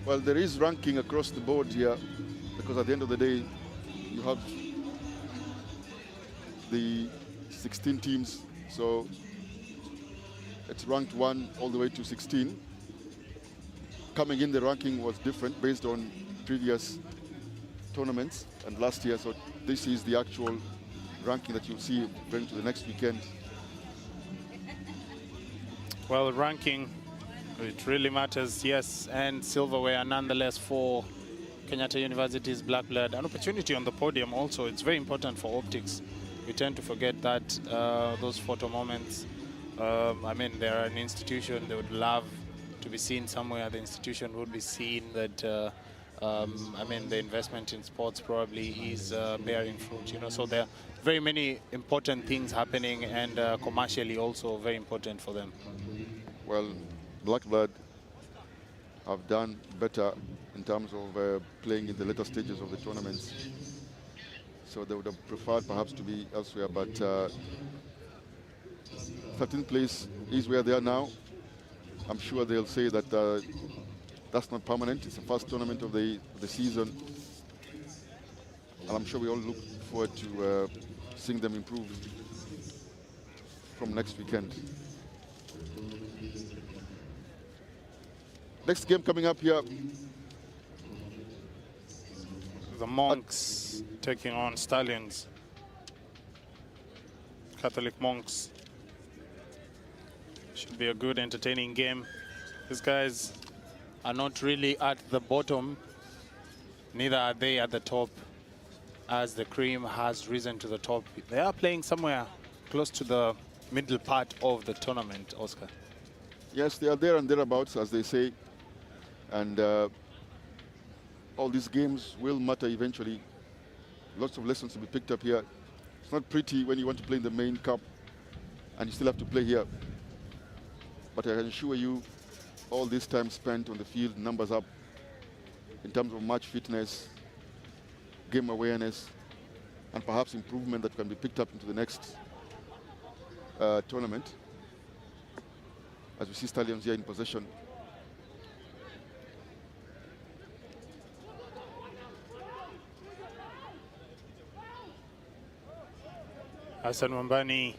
Well, there is ranking across the board here, because at the end of the day, you have the 16 teams, so it's ranked 1 all the way to 16. Coming in, the ranking was different based on previous tournaments and last year, so this is the actual ranking that you'll see going to the next weekend. Well, ranking, it really matters, yes, and silverware nonetheless for Kenyatta University's Black Blood. An opportunity on the podium also, it's very important for optics. We tend to forget that, those photo moments. I mean, they're an institution, they would love to be seen somewhere. The institution would be seen that, I mean, the investment in sports probably is bearing fruit, you know. So there are very many important things happening, and commercially also very important for them. Well, Black Blood have done better in terms of playing in the later stages of the tournaments. So they would have preferred perhaps to be elsewhere, but 13th place is where they are now. I'm sure they'll say that that's not permanent. It's the first tournament of the season. And I'm sure we all look forward to seeing them improve from next weekend. Next game coming up here. The Monks taking on Stallions. Catholic Monks. Should be a good, entertaining game. These guys are not really at the bottom, neither are they at the top, as the cream has risen to the top. They are playing somewhere close to the middle part of the tournament, Oscar. Yes, they are there and thereabouts, as they say. And all these games will matter eventually. Lots of lessons to be picked up here. It's not pretty when you want to play in the main cup and you still have to play here. But I can assure you, all this time spent on the field, numbers up in terms of match fitness, game awareness, and perhaps improvement that can be picked up into the next tournament. As we see Stallions here in possession. Hassan Wambani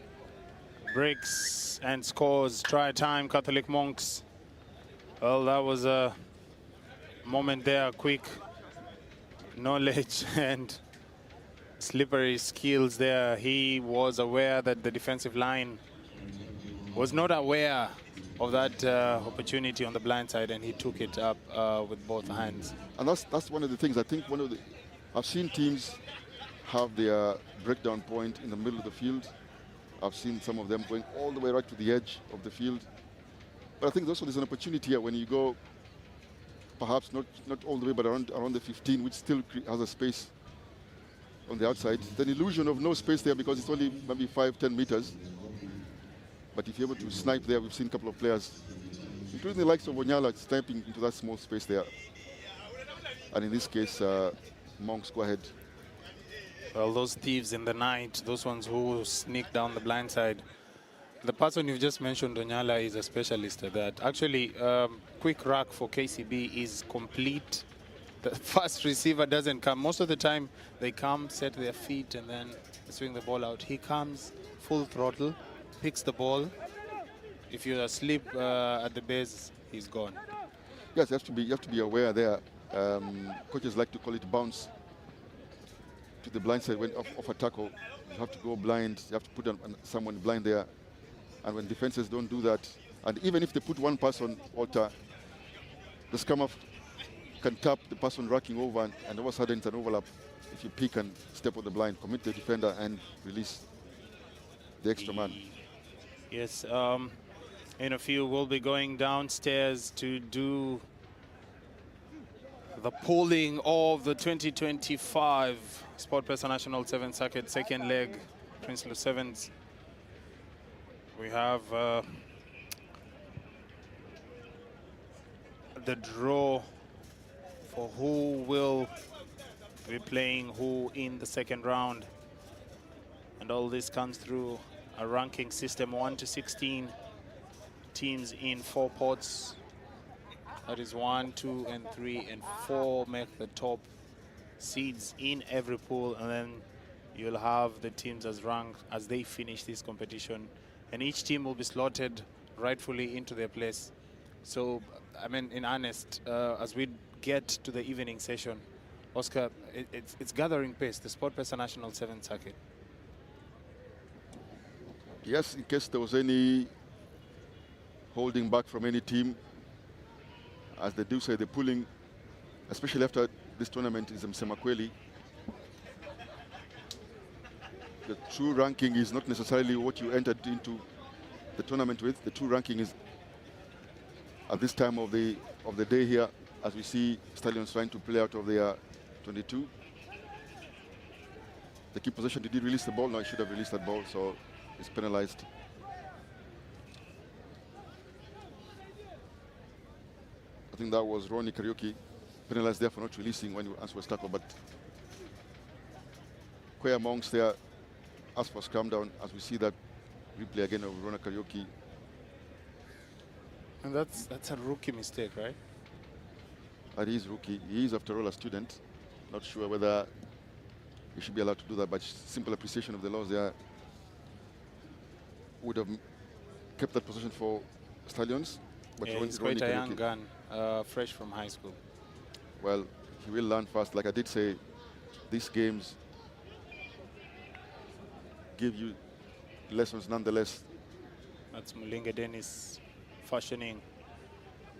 breaks and scores. Try time, Catholic Monks. Well, that was a moment there, quick knowledge and slippery skills there. He was aware that the defensive line was not aware of that opportunity on the blind side, and he took it up with both hands. And that's one of the things. I think I've seen teams have their breakdown point in the middle of the field. I've seen some of them going all the way right to the edge of the field. But I think also there's an opportunity here when you go, perhaps not all the way, but around the 15, which still has a space on the outside. It's an illusion of no space there because it's only maybe 5-10 meters. But if you're able to snipe there, we've seen a couple of players, including the likes of Onyala, sniping into that small space there. And in this case, Monks go ahead. Well, those thieves in the night, those ones who sneak down the blind side. The person you've just mentioned, Onyala, is a specialist at that. Actually, quick rack for KCB is complete. The first receiver doesn't come. Most of the time, they come, set their feet, and then swing the ball out. He comes full throttle, picks the ball. If you're asleep at the base, he's gone. Yes, you have to be aware there. Coaches like to call it bounce to the blind side when off a tackle. You have to go blind. You have to put someone blind there. And when defenses don't do that, and even if they put one person, Walter, the scum can tap the person racking over, and all of a sudden it's an overlap. If you pick and step on the blind, commit the defender and release the extra man. Yes, in a few we'll be going downstairs to do the polling of the 2025 Sportpesa National 7 Circuit second leg, Prince Sevens. We have the draw for who will be playing who in the second round. And all this comes through a ranking system, 1 to 16 teams in 4 pots. That is 1, 2, and 3, and 4 make the top seeds in every pool, and then you'll have the teams as ranked as they finish this competition, and each team will be slotted rightfully into their place. So, I mean, in earnest, as we get to the evening session, Oscar, it's gathering pace, the Sportpesa National 7 circuit. Yes, in case there was any holding back from any team, as they do say, the pooling, especially after this tournament, is Msemakweli. The true ranking is not necessarily what you entered into the tournament with. The true ranking is at this time of the day here, as we see Stallions trying to play out of their 22. The key possession, did he release the ball? No, he should have released that ball, so it's penalized. I think that was Ronnie Karaoke penalized there for not releasing when he was tackled, but Quay amongst there asked for scrum down, as we see that replay again of Ronnie Karaoke. And that's a rookie mistake, right? That is rookie. He is, after all, a student. Not sure whether he should be allowed to do that, but simple appreciation of the laws there would have kept that position for Stallions. But yeah, he's quite a young gun, fresh from high school. Well, he will learn fast. Like I did say, these games give you lessons nonetheless. That's Mulinga Dennis fashioning.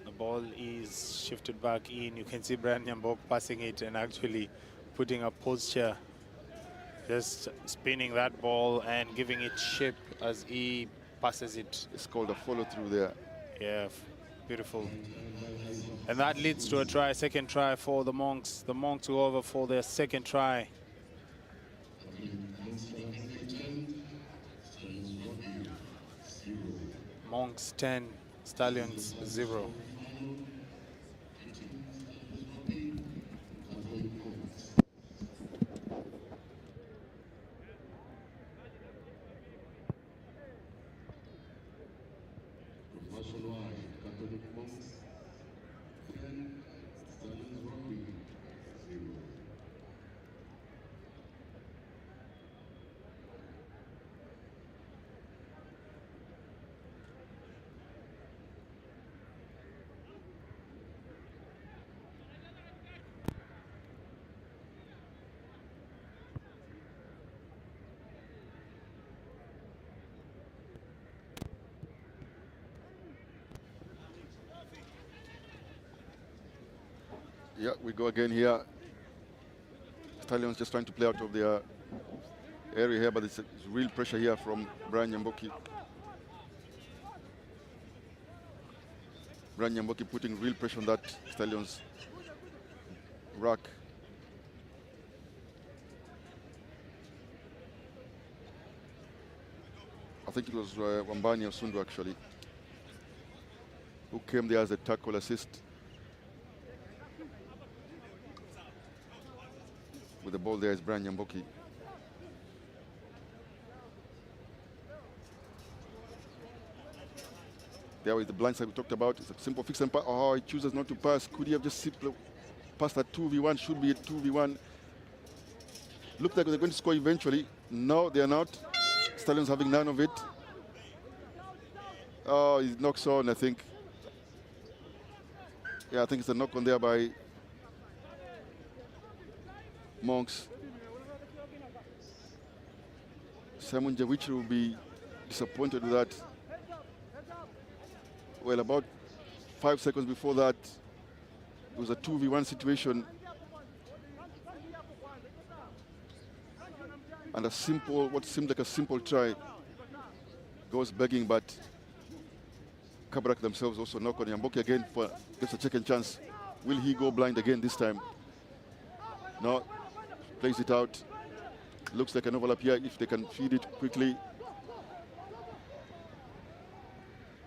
The ball is shifted back in. You can see Brian Nyambok passing it and actually putting a posture, just spinning that ball and giving it shape as he passes it. It's called a follow through there. Yeah, beautiful. And that leads to a try, second try for the Monks. The Monks go over for their second try. Monks 10, Stallions 0. Yeah, we go again here. Stallions just trying to play out of their area here, but it's real pressure here from Brian Nyamboki. Brian Nyamboki putting real pressure on that Stallions rack. I think it was Wambani Osundu actually, who came there as a tackle assist. With the ball there is Brian Nyamboki. There is the blind side we talked about. It's a simple fix and pass. Oh, he chooses not to pass. Could he have just simply passed that 2v1? Should be a 2v1. Looked like they're going to score eventually. No, they are not. Stallions having none of it. Oh, he knocks on, I think. Yeah, I think it's a knock on there by Monks. Simon Javichi will be disappointed with that. Well, about 5 seconds before that, it was a 2v1 situation. And a simple, what seemed like a simple try, goes begging, but Kabrak themselves also knock on Nyamboki again for gets a second chance. Will he go blind again this time? No. Plays it out. Looks like an overlap here if they can feed it quickly.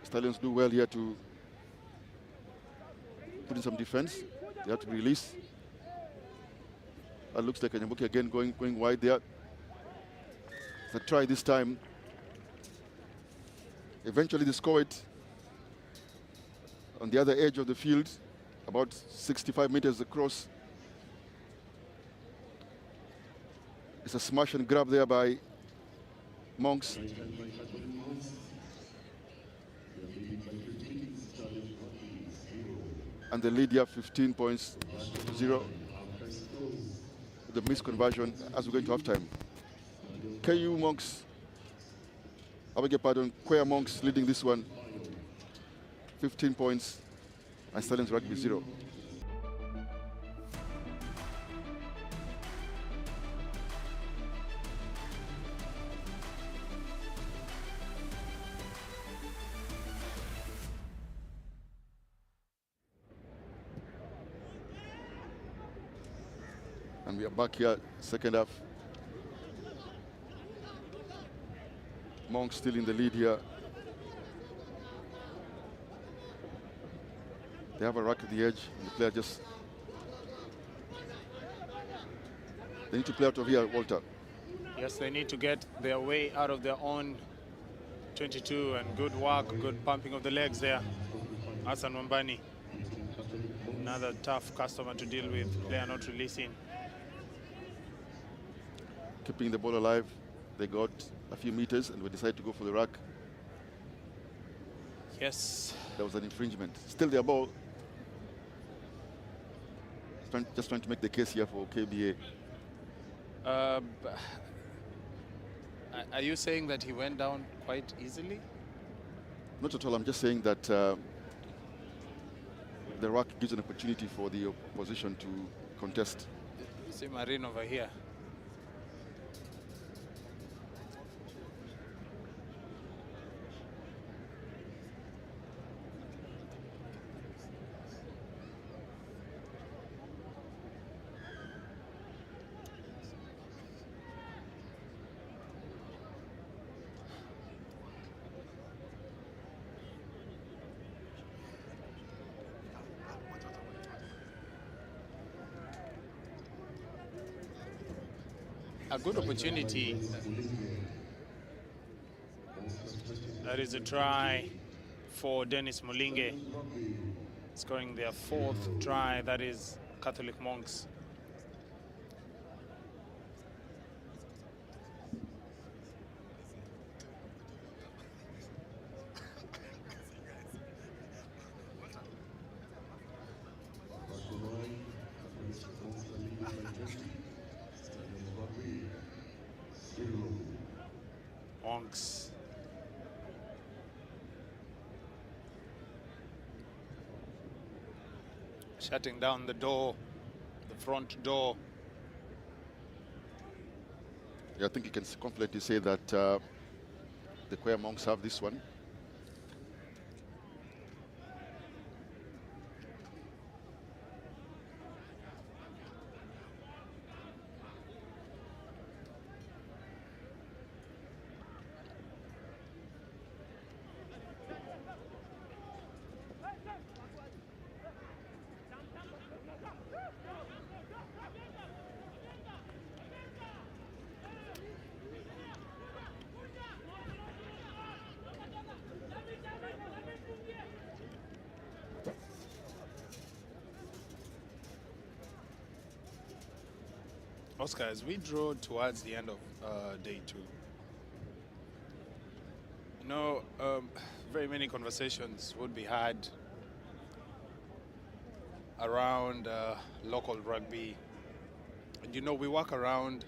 Stallions do well here to put in some defense. They have to release. That looks like Nyamboki again going wide there. It's a try this time. Eventually they score it on the other edge of the field. about 65 meters across. It's a smash and grab there by Monks. And the lead here 15 points to 0. The missed conversion as we go into halftime. KU Monks, I beg your pardon, Queer Monks leading this one 15 points and Stallions Rugby 0. And we are back here, second half. Monk still in the lead here. They have a rack at the edge. And the player just... They need to play out of here, Walter. Yes, they need to get their way out of their own 22, and good work, good pumping of the legs there. Hassan Wambani, another tough customer to deal with, player not releasing. Keeping the ball alive. They got a few meters and we decided to go for the rack. Yes. There was an infringement. Still their ball. Just trying to make the case here for KBA. Are you saying that he went down quite easily? Not at all. I'm just saying that the rack gives an opportunity for the opposition to contest. You see Marine over here. A good opportunity. That is a try for Dennis Mulinge, scoring their 4th try. That is Catholic Monks. Monks. Shutting down the door, the front door. Yeah, I think you can confidently say that the Queer Monks have this one. Oscar, as we draw towards the end of day 2, you know, very many conversations would be had around local rugby. And you know, we work around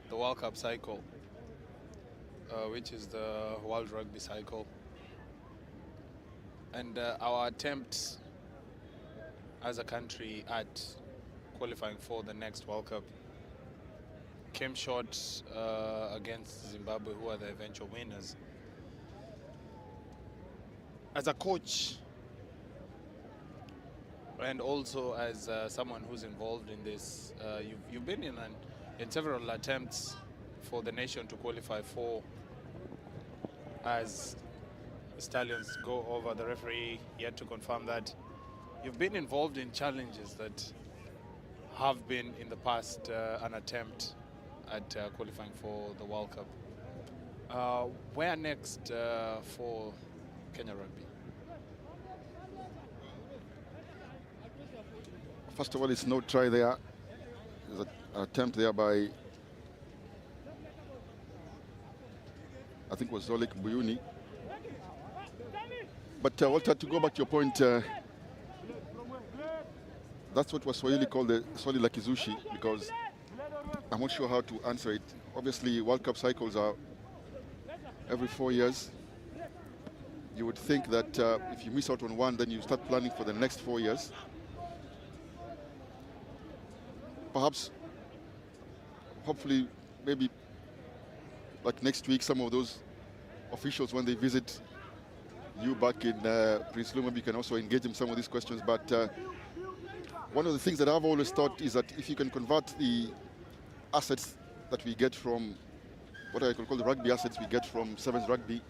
the World Cup cycle, which is the World Rugby cycle. And our attempt as a country at qualifying for the next World Cup came short against Zimbabwe, who are the eventual winners. As a coach, and also as someone who's involved in this, you've been in several attempts for the nation to qualify for, as Stallions go over the referee yet to confirm that. You've been involved in challenges that have been in the past an attempt at qualifying for the World Cup. Where next for Kenya Rugby? First of all, it's no try there. There's an attempt there by, I think it was Zolik Buyuni. But Walter, to go back to your point, that's what was Swahili called the Swahili la Kizushi, because I'm not sure how to answer it. Obviously, World Cup cycles are every 4 years. You would think that if you miss out on one, then you start planning for the next 4 years. Perhaps, hopefully, maybe like next week, some of those officials, when they visit you back in Prince Lu, maybe you can also engage in some of these questions. But one of the things that I've always thought is that if you can convert the assets that we get from what I could call the rugby assets we get from Sevens Rugby,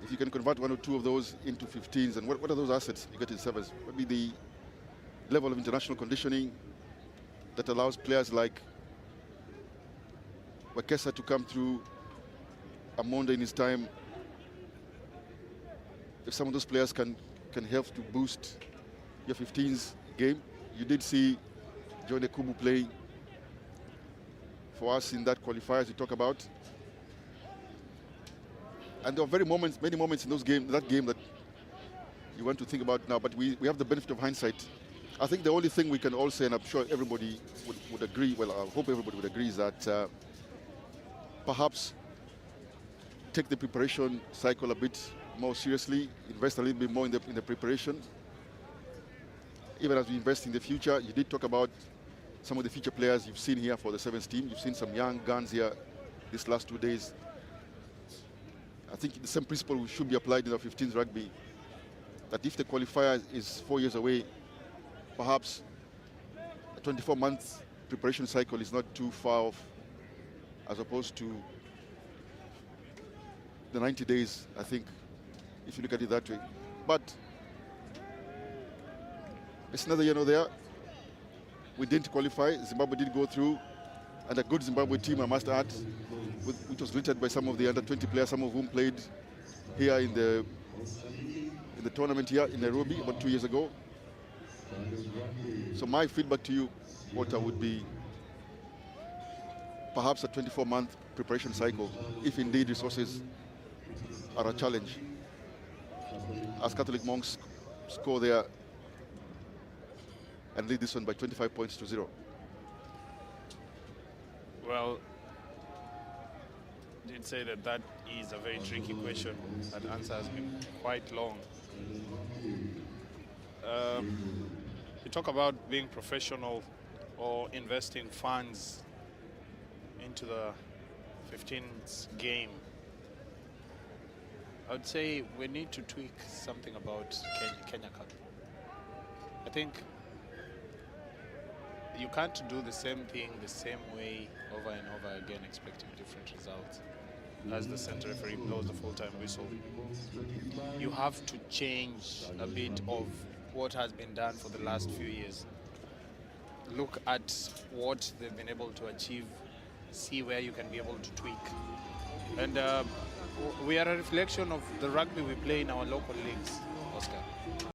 if you can convert 1 or 2 of those into 15s, and what are those assets you get in Sevens? Maybe the level of international conditioning that allows players like Wakesa to come through, Amonde in his time. If some of those players can help to boost your 15s game. You did see John Ekubu playing for us in that qualifiers you talk about. And there are many moments in that game that you want to think about now, but we have the benefit of hindsight. I think the only thing we can all say, and I'm sure everybody would agree, well, I hope everybody would agree, is that perhaps take the preparation cycle a bit more seriously, invest a little bit more in the preparation. Even as we invest in the future, you did talk about some of the future players you've seen here for the Sevens team. You've seen some young guns here these last 2 days. I think the same principle should be applied in our 15s rugby, that if the qualifier is 4 years away, perhaps a 24-month preparation cycle is not too far off, as opposed to the 90 days, I think, if you look at it that way. But it's another year there. We didn't qualify. Zimbabwe did go through, and a good Zimbabwe team, I must add, which was led by some of the under-20 players, some of whom played here in the tournament here in Nairobi about 2 years ago. So my feedback to you, Walter, would be perhaps a 24-month preparation cycle, if indeed resources are a challenge. As Catholic monks score there and lead this one by 25 points to 0. Well, I did say that is a very tricky question. That answer has been quite long. You talk about being professional or investing funds into the 15s game. I would say we need to tweak something about Kenya Cup. I think you can't do the same thing the same way over and over again expecting different results as the center referee blows the full-time whistle. You have to change a bit of what has been done for the last few years. Look at what they've been able to achieve, see where you can be able to tweak. And we are a reflection of the rugby we play in our local leagues, Oscar.